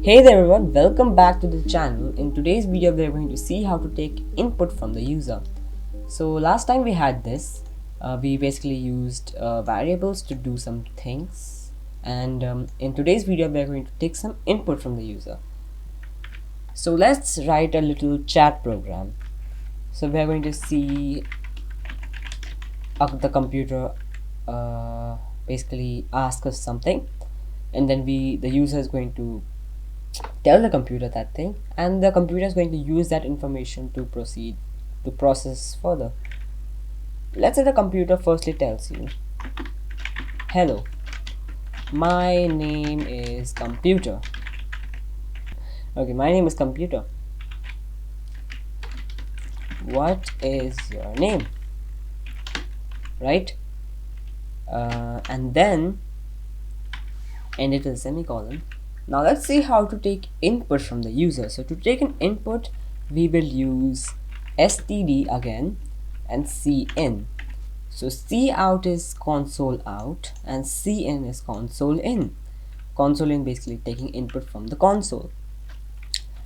Hey there everyone, welcome back to the channel. In today's video we are going to see how to take input from the user. So last time we had this, we basically used variables to do some things, and in today's video we are going to take some input from the user. So let's write a little chat program. So we are going to see the computer basically ask us something, and then the user is going to tell the computer that thing, and the computer is going to use that information to proceed to process further. Let's say the computer firstly tells you, hello, my name is computer. Okay, my name is computer. What is your name? Right? And then end it with a semicolon. Now let's see how to take input from the user. So to take an input, we will use std again and cin. So cout is console out and cin is console in. Console in basically taking input from the console.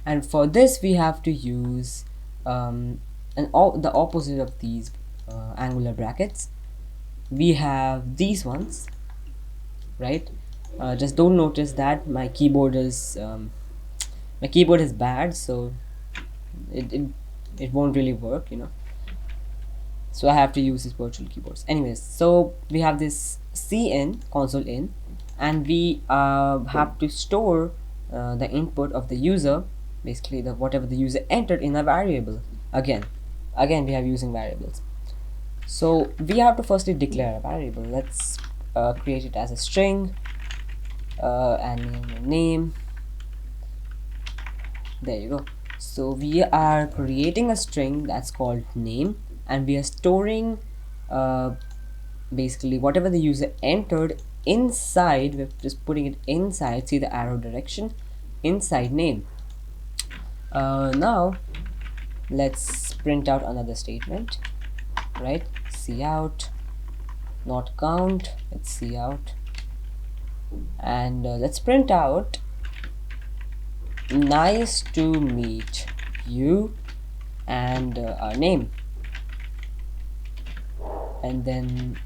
And for this we have to use the opposite of these angular brackets. We have these ones, right? Just don't notice that my keyboard is bad, so it won't really work, so I have to use these virtual keyboards. Anyways, so we have this cin, console in, and we have to store the input of the user, basically the whatever the user entered, in a variable. Again we have using variables. So we have to firstly declare a variable. Let's create it as a string and name. There you go. So we are creating a string that's called name, and we are storing basically whatever the user entered inside. We're just putting it inside, see the arrow direction, inside name. Now let's print out another statement, right? Cout, not count, it's cout, and let's print out nice to meet you and our name, and then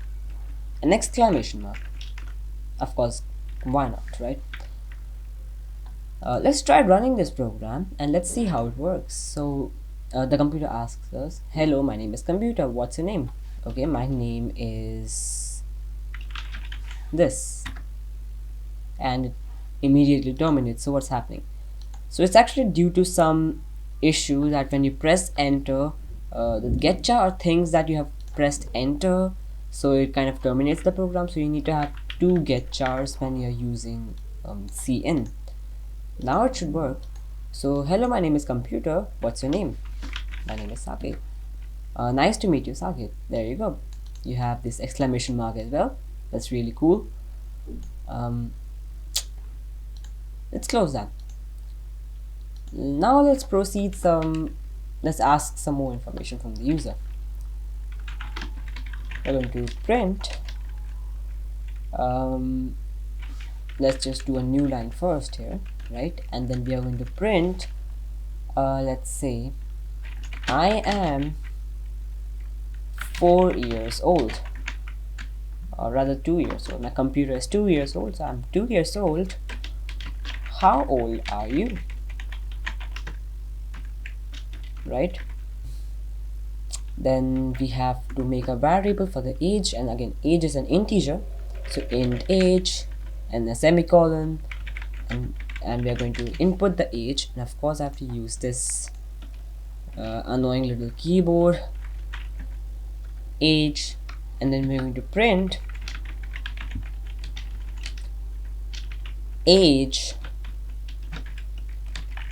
an exclamation mark. Of course, why not, right? Let's try running this program and let's see how it works. So the computer asks us, hello, my name is computer, what's your name? Okay, my name is this, and it immediately terminates. So what's happening? So it's actually due to some issue that when you press enter, the getchar thinks that you have pressed enter, so it kind of terminates the program. So you need to have two getchars when you're using cin. Now it should work. So hello, my name is computer, what's your name? My name is Saket. Nice to meet you, Saket. There you go. You have this exclamation mark as well. That's really cool. Let's close that. Now let's let's ask some more information from the user. We're going to print, let's just do a new line first here, right? And then we are going to print, let's say I am 4 years old, or rather 2 years old. My computer is 2 years old, so I'm 2 years old. How old are you? Right? Then we have to make a variable for the age, and again age is an integer, so int age and a semicolon, and we are going to input the age, and of course I have to use this annoying little keyboard, age, and then we're going to print age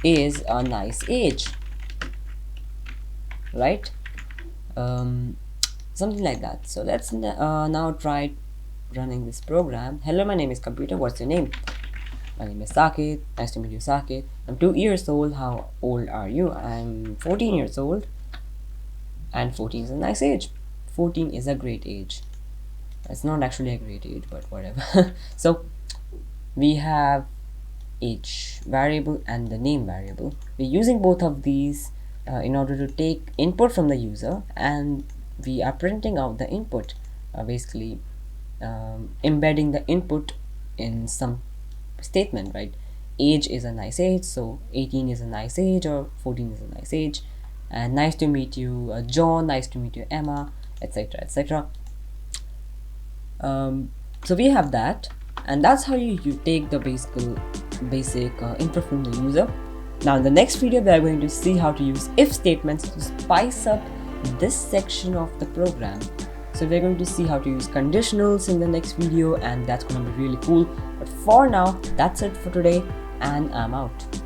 is a nice age, right? Something like that. So let's now try running this program. Hello, my name is computer, what's your name? My name is Saket, nice to meet you, Saket. I'm 2 years old, how old are you? I'm 14 years old, and 14 is a nice age. 14 is a great age. It's not actually a great age, but whatever. So we have age variable and the name variable. We're using both of these in order to take input from the user, and we are printing out the input, basically embedding the input in some statement, right? Age is a nice age, so 18 is a nice age, or 14 is a nice age, and nice to meet you John, nice to meet you Emma, etc, etc. So we have that, and that's how you take the basic input from the user. Now in the next video we are going to see how to use if statements to spice up this section of the program. So we're going to see how to use conditionals in the next video, and that's going to be really cool. But for now, that's it for today, and I'm out.